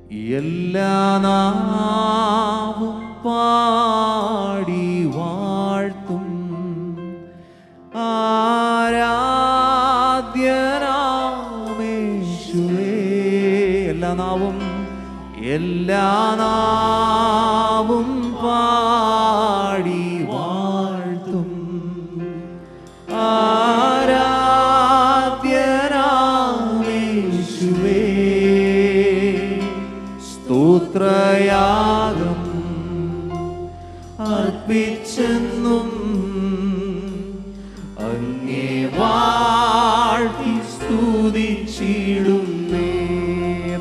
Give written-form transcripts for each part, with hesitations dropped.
എല്ലാ നാവും പാടി വാഴ്ത്തും ആരാധ്യനാമേശുവേ. എല്ലാ നാവും പാടി വാഴ്ത്തും ആരാധ്യനാമേശുവേ. സ്തോത്രയാഗം അർപ്പിച്ചെന്നും അങ്ങേ വാഴ്ത്തി സ്തുതിച്ചിടുന്നേ.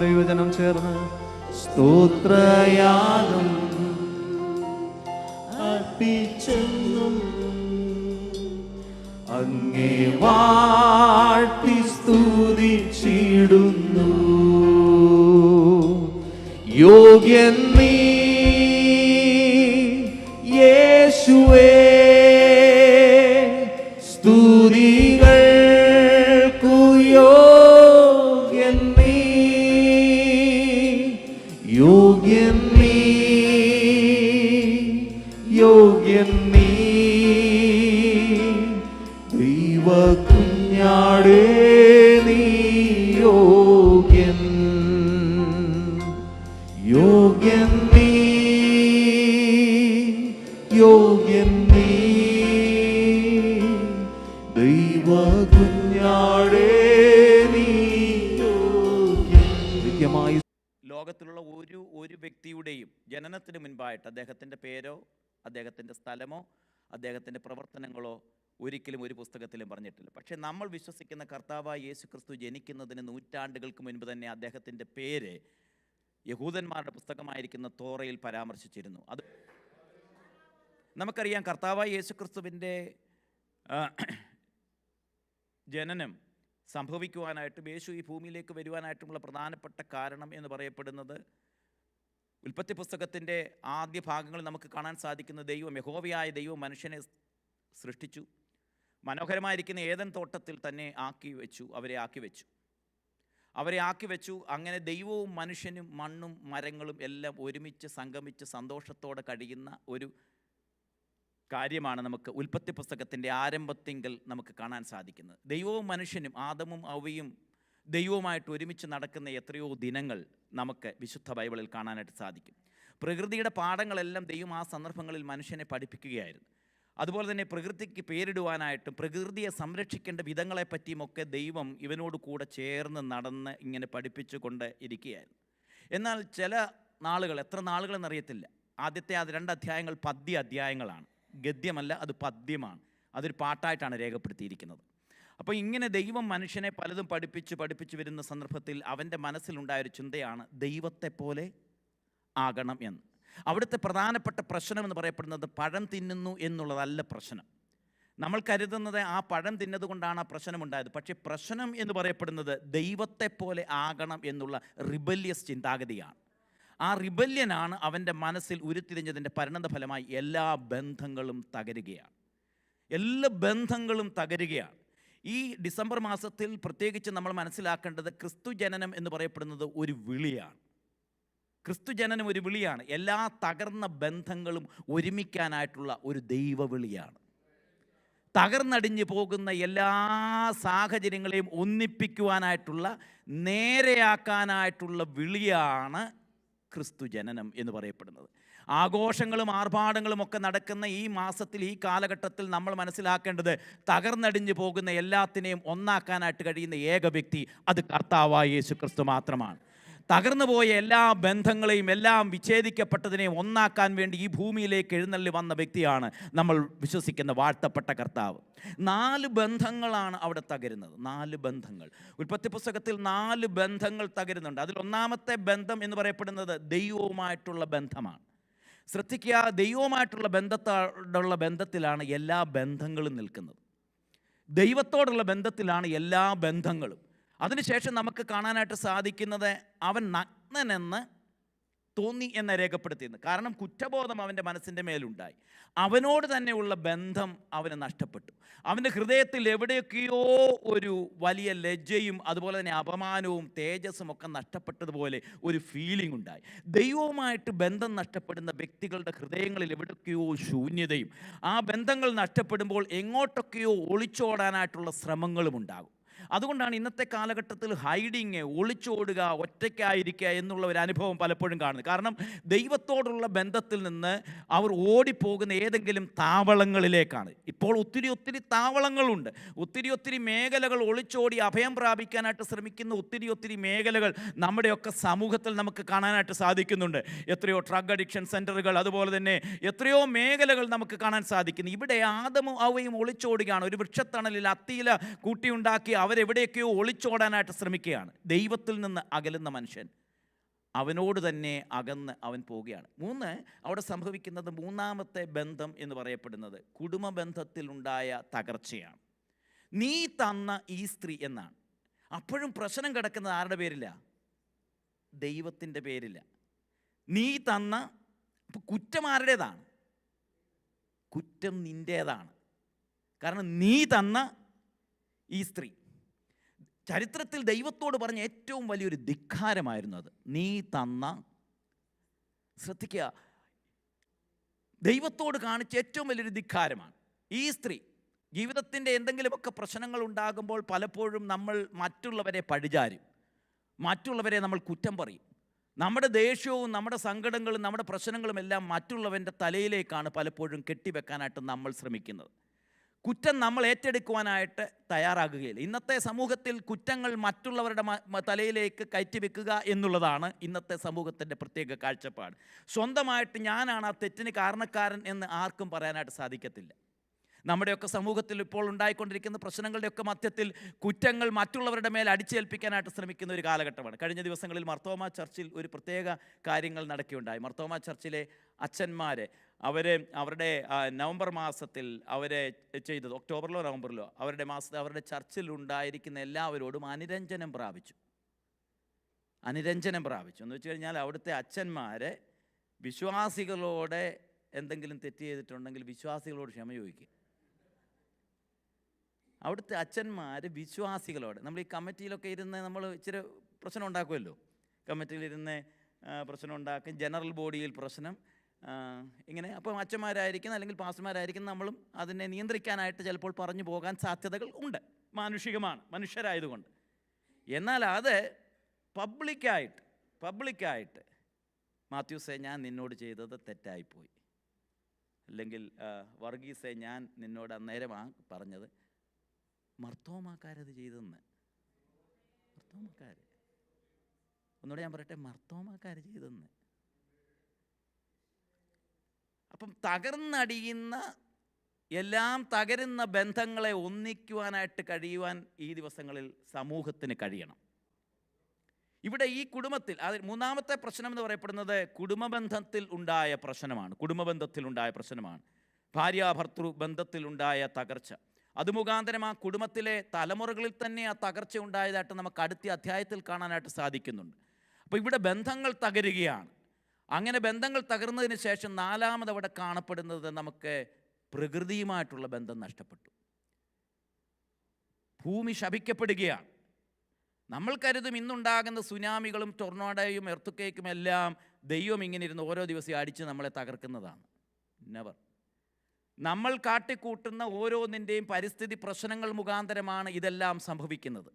ദൈവജനം ചേർന്ന് സ്തോത്രയാഗം അർപ്പിച്ചെന്നും അങ്ങേ വാഴ്ത്തി സ്തുതിച്ചിടുന്നു. യോഗ്യൻ നീ യേശുവേ, സ്തുതികൾക്കു യോഗ്യൻ നീ, യോഗ്യൻ നീ, യോഗ്യൻ നീ. ദൈവകുഞ്ഞാടേ നീ യോഗ്യൻ, യോഗ്യൻ നീ, യോഗ്യൻ നീ. ദൈവകുഞ്ഞാടേ നീ യോഗ്യൻ. നിത്യമായി ലോകത്തിലുള്ള ഒരു വ്യക്തിയുടെയും ജനനത്തിന് മുൻപായിട്ട് അദ്ദേഹത്തിൻ്റെ പേരോ അദ്ദേഹത്തിൻ്റെ സ്ഥലമോ അദ്ദേഹത്തിൻ്റെ പ്രവർത്തനങ്ങളോ ഒരിക്കലും ഒരു പുസ്തകത്തിലും പറഞ്ഞിട്ടില്ല. പക്ഷേ നമ്മൾ വിശ്വസിക്കുന്ന കർത്താവായ യേശു ക്രിസ്തു ജനിക്കുന്നതിന് നൂറ്റാണ്ടുകൾക്ക് മുൻപ് തന്നെ അദ്ദേഹത്തിൻ്റെ പേര് യഹൂദന്മാരുടെ പുസ്തകമായിരിക്കുന്ന തോറയിൽ പരാമർശിച്ചിരുന്നു. അത് നമുക്കറിയാം. കർത്താവായ യേശു ക്രിസ്തുവിൻ്റെ ജനനം സംഭവിക്കുവാനായിട്ടും യേശു ഈ ഭൂമിയിലേക്ക് വരുവാനായിട്ടുമുള്ള പ്രധാനപ്പെട്ട കാരണം എന്ന് പറയപ്പെടുന്നത് ഉൽപ്പത്തി പുസ്തകത്തിൻ്റെ ആദ്യ ഭാഗങ്ങളിൽ നമുക്ക് കാണാൻ സാധിക്കുന്ന ദൈവം, യഹോവയായ ദൈവം മനുഷ്യനെ സൃഷ്ടിച്ചു. മനോഹരമായിരിക്കുന്ന ഏദൻ തോട്ടത്തിൽ തന്നെ അവരെ ആക്കി വെച്ചു. അങ്ങനെ ദൈവവും മനുഷ്യനും മണ്ണും മരങ്ങളും എല്ലാം ഒരുമിച്ച് സംഗമിച്ച് സന്തോഷത്തോടെ കഴിയുന്ന ഒരു കാര്യമാണ് നമുക്ക് ഉൽപ്പത്തി പുസ്തകത്തിൻ്റെ ആരംഭത്തിങ്കൽ നമുക്ക് കാണാൻ സാധിക്കുന്നത്. ദൈവവും മനുഷ്യനും ആദമും ഹവ്വയും ദൈവവുമായിട്ട് ഒരുമിച്ച് നടക്കുന്ന എത്രയോ ദിനങ്ങൾ നമുക്ക് വിശുദ്ധ ബൈബിളിൽ കാണാനായിട്ട് സാധിക്കും. പ്രകൃതിയുടെ പാഠങ്ങളെല്ലാം ദൈവം ആ സന്ദർഭങ്ങളിൽ മനുഷ്യനെ പഠിപ്പിക്കുകയായിരുന്നു. അതുപോലെ തന്നെ പ്രകൃതിക്ക് പേരിടുവാനായിട്ടും പ്രകൃതിയെ സംരക്ഷിക്കേണ്ട വിധങ്ങളെപ്പറ്റിയുമൊക്കെ ദൈവം ഇവനോട് കൂടെ ചേർന്ന് നടന്ന് ഇങ്ങനെ പഠിപ്പിച്ചു കൊണ്ട് ഇരിക്കുകയായിരുന്നു. എന്നാൽ ചില നാളുകൾ, എത്ര നാളുകളെന്നറിയത്തില്ല, ആദ്യത്തെ 2 അധ്യായങ്ങൾ പദ്യ അധ്യായങ്ങളാണ്, ഗദ്യമല്ല, അത് പദ്യമാണ്. അതൊരു പാട്ടായിട്ടാണ് രേഖപ്പെടുത്തിയിരിക്കുന്നത്. അപ്പോൾ ഇങ്ങനെ ദൈവം മനുഷ്യനെ പലതും പഠിപ്പിച്ച് വരുന്ന സന്ദർഭത്തിൽ അവൻ്റെ മനസ്സിലുണ്ടായൊരു ചിന്തയാണ് ദൈവത്തെ പോലെ ആകണം എന്ന്. അവിടുത്തെ പ്രധാനപ്പെട്ട പ്രശ്നം എന്ന് പറയപ്പെടുന്നത് പഴം തിന്നുന്നു എന്നുള്ളതല്ല പ്രശ്നം. നമ്മൾ കരുതുന്നത് ആ പഴം തിന്നതുകൊണ്ടാണ് ആ പ്രശ്നമുണ്ടായത്. പക്ഷേ പ്രശ്നം എന്ന് പറയപ്പെടുന്നത് ദൈവത്തെ പോലെ ആകണം എന്നുള്ള റിബല്യസ് ചിന്താഗതിയാണ്. ആ റിബല്യനാണ് അവൻ്റെ മനസ്സിൽ ഉരുത്തിരിഞ്ഞതിൻ്റെ പരിണതഫലമായി എല്ലാ ബന്ധങ്ങളും തകരുകയാണ്. ഈ ഡിസംബർ മാസത്തിൽ പ്രത്യേകിച്ച് നമ്മൾ മനസ്സിലാക്കേണ്ടത് ക്രിസ്തു ജനനം എന്ന് പറയപ്പെടുന്നത് ഒരു വിളിയാണ്. എല്ലാ തകർന്ന ബന്ധങ്ങളും ഒരുമിക്കാനായിട്ടുള്ള ഒരു ദൈവവിളിയാണ്. തകർന്നടിഞ്ഞു പോകുന്ന എല്ലാ സാഹചര്യങ്ങളെയും ഒന്നിപ്പിക്കുവാനായിട്ടുള്ള, നേരെയാക്കാനായിട്ടുള്ള വിളിയാണ് ക്രിസ്തു ജനനം എന്ന് പറയപ്പെടുന്നത്. ആഘോഷങ്ങളും ആർഭാടങ്ങളും ഒക്കെ നടക്കുന്ന ഈ മാസത്തിൽ, ഈ കാലഘട്ടത്തിൽ നമ്മൾ മനസ്സിലാക്കേണ്ടത് തകർന്നടിഞ്ഞു പോകുന്ന എല്ലാത്തിനെയും ഒന്നാക്കാനായിട്ട് കഴിയുന്ന ഏക വ്യക്തി അത് കർത്താവായ യേശു ക്രിസ്തു മാത്രമാണ്. തകർന്നു പോയ എല്ലാ ബന്ധങ്ങളെയും, എല്ലാം വിച്ഛേദിക്കപ്പെട്ടതിനെയും ഒന്നാക്കാൻ വേണ്ടി ഈ ഭൂമിയിലേക്ക് എഴുന്നള്ളി വന്ന വ്യക്തിയാണ് നമ്മൾ വിശ്വസിക്കുന്ന വാഴ്ത്തപ്പെട്ട കർത്താവ്. 4 ബന്ധങ്ങളാണ് അവിടെ തകരുന്നത്. 4 ബന്ധങ്ങൾ ഉൽപ്പത്തി പുസ്തകത്തിൽ 4 ബന്ധങ്ങൾ തകരുന്നുണ്ട്. അതിൽ ഒന്നാമത്തെ ബന്ധം എന്ന് പറയപ്പെടുന്നത് ദൈവവുമായിട്ടുള്ള ബന്ധമാണ്. ശ്രദ്ധിക്കുക, ദൈവവുമായിട്ടുള്ള ബന്ധത്തിലാണ് എല്ലാ ബന്ധങ്ങളും നിൽക്കുന്നത്. ദൈവത്തോടുള്ള ബന്ധത്തിലാണ് എല്ലാ ബന്ധങ്ങളും. അതിനുശേഷം നമുക്ക് കാണാനായിട്ട് സാധിക്കുന്നത് അവൻ നഗ്നനെന്ന് തോന്നി എന്ന് രേഖപ്പെടുത്തിയിരുന്നു. കാരണം കുറ്റബോധം അവൻ്റെ മനസ്സിൻ്റെ മേലുണ്ടായി. അവനോട് തന്നെയുള്ള ബന്ധം അവന് നഷ്ടപ്പെട്ടു. അവൻ്റെ ഹൃദയത്തിൽ എവിടെയൊക്കെയോ ഒരു വലിയ ലജ്ജയും അതുപോലെ തന്നെ അപമാനവും തേജസ്സും ഒക്കെ നഷ്ടപ്പെട്ടതുപോലെ ഒരു ഫീലിംഗ് ഉണ്ടായി. ദൈവവുമായിട്ട് ബന്ധം നഷ്ടപ്പെടുന്ന വ്യക്തികളുടെ ഹൃദയങ്ങളിൽ എവിടെയൊക്കെയോ ശൂന്യതയും, ആ ബന്ധങ്ങൾ നഷ്ടപ്പെടുമ്പോൾ എങ്ങോട്ടൊക്കെയോ ഒളിച്ചോടാനായിട്ടുള്ള ശ്രമങ്ങളും ഉണ്ടാകും. അതുകൊണ്ടാണ് ഇന്നത്തെ കാലഘട്ടത്തിൽ ഹൈഡിങ്, ഒളിച്ചോടുക, ഒറ്റയ്ക്കായിരിക്കുക എന്നുള്ള ഒരു അനുഭവം പലപ്പോഴും കാണുന്നത്. കാരണം ദൈവത്തോടുള്ള ബന്ധത്തിൽ നിന്ന് അവർ ഓടിപ്പോകുന്ന ഏതെങ്കിലും താവളങ്ങളിലേക്കാണ്. ഇപ്പോൾ ഒത്തിരി താവളങ്ങളുണ്ട്, ഒത്തിരി മേഖലകൾ ഒളിച്ചോടി അഭയം പ്രാപിക്കാനായിട്ട് ശ്രമിക്കുന്ന ഒത്തിരി മേഖലകൾ നമ്മുടെയൊക്കെ സമൂഹത്തിൽ നമുക്ക് കാണാനായിട്ട് സാധിക്കുന്നുണ്ട്. എത്രയോ ഡ്രഗ് അഡിക്ഷൻ സെൻ്ററുകൾ, അതുപോലെ തന്നെ എത്രയോ മേഖലകൾ നമുക്ക് കാണാൻ സാധിക്കുന്നു. ഇവിടെ ആദമും ഹവ്വയും ഒളിച്ചോടുകയാണ്. ഒരു വൃക്ഷത്തണലിൽ അത്തിയില കൂട്ടിയുണ്ടാക്കി അവരെവിടെയൊക്കെയോ ഒളിച്ചോടാനായിട്ട് ശ്രമിക്കുകയാണ്. ദൈവത്തിൽ നിന്ന് അകലുന്ന മനുഷ്യൻ അവനോട് തന്നെ അകന്ന് അവൻ പോവുകയാണ്. അവിടെ സംഭവിക്കുന്നത് മൂന്നാമത്തെ ബന്ധം എന്ന് പറയപ്പെടുന്നത് കുടുംബ ബന്ധത്തിലുണ്ടായ തകർച്ചയാണ്. നീ തന്ന ഈ സ്ത്രീ എന്നാണ്. അപ്പോഴും പ്രശ്നം കിടക്കുന്നത് ആരുടെ പേരില്ല? ദൈവത്തിൻ്റെ പേരില്ല. നീ തന്ന, കുറ്റം ആരുടേതാണ്? കുറ്റം നിൻ്റേതാണ്. കാരണം നീ തന്ന ഈ സ്ത്രീ ചരിത്രത്തിൽ ദൈവത്തോട് പറഞ്ഞ ഏറ്റവും വലിയൊരു ധിക്കാരമായിരുന്നു അത്. നീ തന്ന, ശ്രദ്ധിക്കുക, ദൈവത്തോട് കാണിച്ച ഏറ്റവും വലിയൊരു ധിക്കാരമാണ്. ഈ സ്ത്രീ ജീവിതത്തിൻ്റെ എന്തെങ്കിലുമൊക്കെ പ്രശ്നങ്ങൾ ഉണ്ടാകുമ്പോൾ പലപ്പോഴും നമ്മൾ മറ്റുള്ളവരെ പഴിചാരും, മറ്റുള്ളവരെ നമ്മൾ കുറ്റം പറയും. നമ്മുടെ ദേഷ്യവും നമ്മുടെ സങ്കടങ്ങളും നമ്മുടെ പ്രശ്നങ്ങളും എല്ലാം മറ്റുള്ളവൻ്റെ തലയിലേക്കാണ് പലപ്പോഴും കെട്ടിവെക്കാനായിട്ട് നമ്മൾ ശ്രമിക്കുന്നത്. കുറ്റം നമ്മൾ ഏറ്റെടുക്കുവാനായിട്ട് തയ്യാറാകുകയില്ല. ഇന്നത്തെ സമൂഹത്തിൽ കുറ്റങ്ങൾ മറ്റുള്ളവരുടെ തലയിലേക്ക് കയറ്റിവെക്കുക എന്നുള്ളതാണ് ഇന്നത്തെ സമൂഹത്തിൻ്റെ പ്രത്യേക കാഴ്ചപ്പാട്. സ്വന്തമായിട്ട് ഞാനാണ് ആ തെറ്റിന് കാരണക്കാരൻ എന്ന് ആർക്കും പറയാനായിട്ട് സാധിക്കത്തില്ല. നമ്മുടെയൊക്കെ സമൂഹത്തിൽ ഇപ്പോൾ ഉണ്ടായിക്കൊണ്ടിരിക്കുന്ന പ്രശ്നങ്ങളുടെയൊക്കെ മധ്യത്തിൽ കുറ്റങ്ങൾ മറ്റുള്ളവരുടെ മേൽ അടിച്ചേൽപ്പിക്കാനായിട്ട് ശ്രമിക്കുന്ന ഒരു കാലഘട്ടമാണ്. കഴിഞ്ഞ ദിവസങ്ങളിൽ മർത്തോമ ചർച്ചിൽ ഒരു പ്രത്യേക കാര്യങ്ങൾ നടക്കുകയുണ്ടായി. മർത്തോമ ചർച്ചിലെ അച്ഛന്മാരെ അവരുടെ നവംബർ മാസത്തിൽ അവരെ ചെയ്തത്, ഒക്ടോബറിലോ നവംബറിലോ അവരുടെ ചർച്ചിൽ ഉണ്ടായിരിക്കുന്ന എല്ലാവരോടും അനുരഞ്ജനം പ്രാപിച്ചു എന്ന് വെച്ച് കഴിഞ്ഞാൽ അവിടുത്തെ അച്ഛന്മാരെ വിശ്വാസികളോട് എന്തെങ്കിലും തെറ്റ് ചെയ്തിട്ടുണ്ടെങ്കിൽ വിശ്വാസികളോട് ക്ഷമ ചോദിക്കുക. അവിടുത്തെ അച്ഛന്മാർ വിശ്വാസികളോട്, നമ്മൾ ഈ കമ്മിറ്റിയിലൊക്കെ ഇരുന്ന് നമ്മൾ ഇച്ചിരി പ്രശ്നം ഉണ്ടാക്കുമല്ലോ, കമ്മിറ്റിയിലിരുന്ന് പ്രശ്നം ഉണ്ടാക്കും, ജനറൽ ബോഡിയിൽ പ്രശ്നം ഇങ്ങനെ. അപ്പം അച്ഛന്മാരായിരിക്കുന്ന അല്ലെങ്കിൽ പാസ്റ്റർമാരായിരിക്കുന്ന നമ്മളും അതിനെ നിയന്ത്രിക്കാനായിട്ട് ചിലപ്പോൾ പറഞ്ഞു പോകാൻ സാധ്യതകൾ ഉണ്ട്. മാനുഷികമാണ്, മനുഷ്യരായതുകൊണ്ട്. എന്നാൽ അത് പബ്ലിക്കായിട്ട് മാത്യൂസേ ഞാൻ നിന്നോട് ചെയ്തത് തെറ്റായിപ്പോയി, അല്ലെങ്കിൽ വർഗീസേ ഞാൻ നിന്നോട് അന്നേരമാണ് പറഞ്ഞത്, മർത്തോമാക്കാരത് ചെയ്തെന്ന്. ഒന്നുകൂടെ ഞാൻ പറയട്ടെ, മർത്തോമാക്കാർ ചെയ്തെന്ന്. അപ്പം എല്ലാം തകരുന്ന ബന്ധങ്ങളെ ഒന്നിക്കുവാനായിട്ട് കഴിയുവാൻ ഈ ദിവസങ്ങളിൽ സമൂഹത്തിന് കഴിയണം. ഇവിടെ ഈ കുടുംബത്തിൽ മൂന്നാമത്തെ പ്രശ്നം എന്ന് പറയപ്പെടുന്നത് കുടുംബബന്ധത്തിൽ ഉണ്ടായ പ്രശ്നമാണ്. ഭാര്യാഭർത്തൃ ബന്ധത്തിലുണ്ടായ തകർച്ച. അത് മുഖാന്തരം ആ കുടുംബത്തിലെ തലമുറകളിൽ തന്നെ ആ തകർച്ച ഉണ്ടായതായിട്ട് നമുക്ക് അടുത്ത അധ്യായത്തിൽ കാണാനായിട്ട് സാധിക്കുന്നുണ്ട്. അപ്പോൾ ഇവിടെ ബന്ധങ്ങൾ തകരുകയാണ്. അങ്ങനെ ബന്ധങ്ങൾ തകർന്നതിന് ശേഷം നാലാമത് അവിടെ കാണപ്പെടുന്നത് നമുക്ക് പ്രകൃതിയുമായിട്ടുള്ള ബന്ധം നഷ്ടപ്പെട്ടു. ഭൂമി ശപിക്കപ്പെടുകയാണ്. നമ്മൾ കരുതും ഇന്നുണ്ടാകുന്ന സുനാമികളും ടൊർണാഡോയും എർത്തുക്കേക്കും എല്ലാം ദൈവം ഇങ്ങനെ ഇരുന്ന് ഓരോ ദിവസം അടിച്ച് നമ്മളെ തകർക്കുന്നതാണ്. നെവർ. നമ്മൾ കാട്ടിക്കൂട്ടുന്ന ഓരോന്നിൻ്റെയും പരിസ്ഥിതി പ്രശ്നങ്ങൾ മുഖാന്തരമാണ് ഇതെല്ലാം സംഭവിക്കുന്നത്.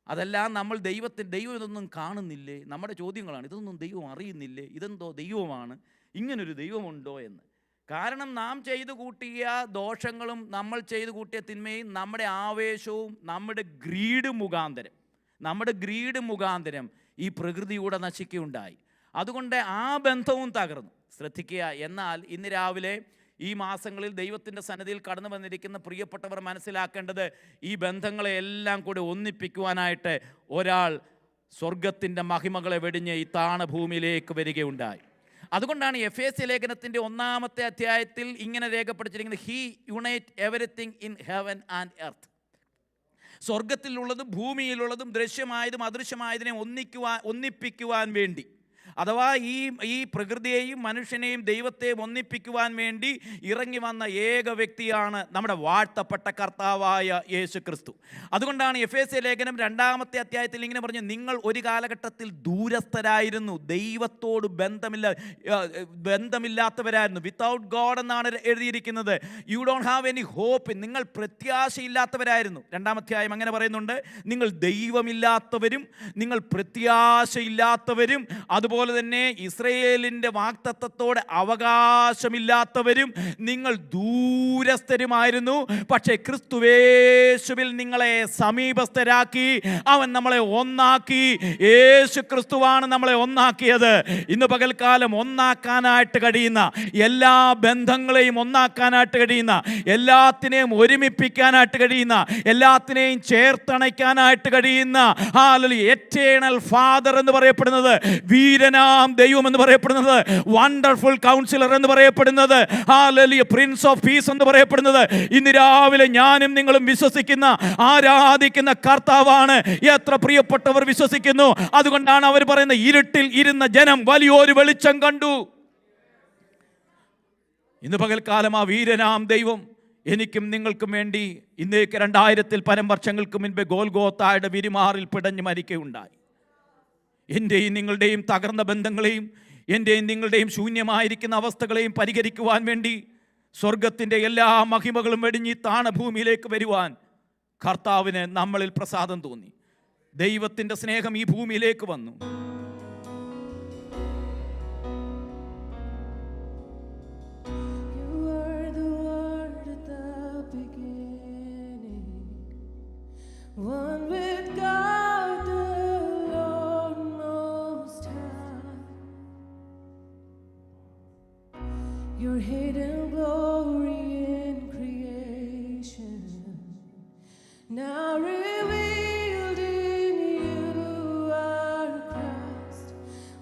അതെല്ലാം ദൈവം ഇതൊന്നും കാണുന്നില്ലേ? നമ്മുടെ ചോദ്യങ്ങളാണ്. ഇതൊന്നും ദൈവം അറിയുന്നില്ലേ? ഇതെന്തോ ദൈവമാണ്, ഇങ്ങനൊരു ദൈവമുണ്ടോ എന്ന്. കാരണം നാം ചെയ്തു കൂട്ടിയ ദോഷങ്ങളും നമ്മൾ ചെയ്തു കൂട്ടിയ തിന്മയും നമ്മുടെ ആവേശവും നമ്മുടെ ഗ്രീഡ് മുഖാന്തരം ഈ പ്രകൃതിയുടെ നശിക്കുകയുണ്ടായി. അതുകൊണ്ട് ആ ബന്ധവും തകർന്നു. ശ്രദ്ധിക്കുക. എന്നാൽ ഇന്ന് രാവിലെ ഈ മാസങ്ങളിൽ ദൈവത്തിൻ്റെ സന്നിധിയിൽ കടന്നു വന്നിരിക്കുന്ന പ്രിയപ്പെട്ടവർ മനസ്സിലാക്കേണ്ടത്, ഈ ബന്ധങ്ങളെ എല്ലാം കൂടി ഒന്നിപ്പിക്കുവാനായിട്ട് ഒരാൾ സ്വർഗത്തിൻ്റെ മഹിമകളെ വെടിഞ്ഞ് ഈ താണഭൂമിയിലേക്ക് വരികയുണ്ടായി. അതുകൊണ്ടാണ് എഫേസ്യ ലേഖനത്തിൻ്റെ 1-ാമത്തെ അധ്യായത്തിൽ ഇങ്ങനെ രേഖപ്പെടുത്തിയിരിക്കുന്നത്, he unite everything in heaven and earth. സ്വർഗത്തിലുള്ളതും ഭൂമിയിലുള്ളതും ദൃശ്യമായതും അദൃശ്യമായതിനെ ഒന്നിപ്പിക്കുവാൻ വേണ്ടി അഥവാ ഈ പ്രകൃതിയെയും മനുഷ്യനെയും ദൈവത്തെയും ഒന്നിപ്പിക്കുവാൻ വേണ്ടി ഇറങ്ങി വന്ന ഏക വ്യക്തിയാണ് നമ്മുടെ വാഴ്ത്തപ്പെട്ട കർത്താവായ യേശു ക്രിസ്തു. അതുകൊണ്ടാണ് എഫേസ്യ ലേഖനം 2-ാമത്തെ അധ്യായത്തിൽ ഇങ്ങനെ പറഞ്ഞു, നിങ്ങൾ ഒരു കാലഘട്ടത്തിൽ ദൂരസ്ഥരായിരുന്നു, ദൈവത്തോട് ബന്ധമില്ലാത്തവരായിരുന്നു. വിത്തൗട്ട് ഗോഡ് എന്നാണ് എഴുതിയിരിക്കുന്നത്. You don't have any hope. നിങ്ങൾ പ്രത്യാശയില്ലാത്തവരായിരുന്നു. 2-ാം അധ്യായം അങ്ങനെ പറയുന്നുണ്ട്. നിങ്ങൾ ദൈവമില്ലാത്തവരും നിങ്ങൾ പ്രത്യാശയില്ലാത്തവരും അതുപോലെ തന്നെ ഇസ്രയേലിൻ്റെ വാഗ്ദത്തത്തോടെ അവകാശമില്ലാത്തവരും നിങ്ങൾ ദൂരസ്ഥരുമായിരുന്നു. പക്ഷേ ക്രിസ്തുവേശുവിൽ നിങ്ങളെ സമീപസ്ഥരാക്കി. അവൻ നമ്മളെ ഒന്നാക്കി. യേശു ക്രിസ്തുവാണ് നമ്മളെ ഒന്നാക്കിയത്. ഇന്ന് പകൽക്കാലം ഒന്നാക്കാനായിട്ട് കഴിയുന്ന, എല്ലാ ബന്ധങ്ങളെയും ഒന്നാക്കാനായിട്ട് കഴിയുന്ന, എല്ലാത്തിനെയും ഒരുമിപ്പിക്കാനായിട്ട് കഴിയുന്ന, എല്ലാത്തിനെയും ചേർത്തണയ്ക്കാനായിട്ട് കഴിയുന്ന എറ്റേണൽ ഫാദർ എന്ന് പറയപ്പെടുന്നത്, വീരനാം ദൈവം എന്ന് പറയപ്പെടുന്നത്, വണ്ടർഫുൾ കൗൺസിലർ എന്ന് പറയപ്പെടുന്നത്, പ്രിൻസ് ഓഫ് പീസ് എന്ന് പറയപ്പെടുന്നത്, ഇന്ന് രാവിലെ ഞാനും നിങ്ങളും വിശ്വസിക്കുന്ന, ആരാധിക്കുന്ന കർത്താവാണ്. എത്ര പ്രിയപ്പെട്ടവർ വിശ്വസിക്കുന്നു. അതുകൊണ്ടാണ് അവർ പറയുന്നത്, ഇരുട്ടിൽ ഇരുന്ന ജനം വലിയൊരു വെളിച്ചം കണ്ടു. ഇന്ന് പകൽക്കാലം ആ വീരനാം ദൈവം എനിക്കും നിങ്ങൾക്കും വേണ്ടി ഇന്നേക്ക് 2000-ൽ പരം വർഷങ്ങൾക്ക് മുൻപ് ഗോൽഗോത്തായുടെ വിരിമാറിൽ പിടഞ്ഞ് മരിക്കുകയുണ്ടായി. എൻ്റെയും നിങ്ങളുടെയും തകർന്ന ബന്ധങ്ങളെയും എൻ്റെയും നിങ്ങളുടെയും ശൂന്യമായിരിക്കുന്ന അവസ്ഥകളെയും പരിഹരിക്കുവാൻ വേണ്ടി സ്വർഗത്തിൻ്റെ എല്ലാ മഹിമകളും വെടിഞ്ഞ് താണഭൂമിയിലേക്ക് വരുവാൻ കർത്താവിന് നമ്മളിൽ പ്രസാദം തോന്നി. ദൈവത്തിൻ്റെ സ്നേഹം ഈ ഭൂമിയിലേക്ക് വന്നു. One with God, the Lord Most High. Your hidden glory in creation, now revealed in you are Christ.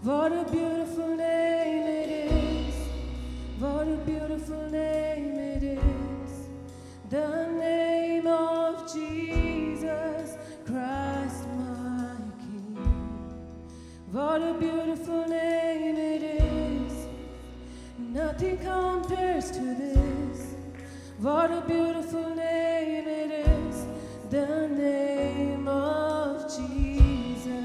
What a beautiful name it is. What a beautiful name it is. The name of Jesus Christ, my King. What a beautiful name it is. Nothing compares to this. What a beautiful name it is. The name of Jesus.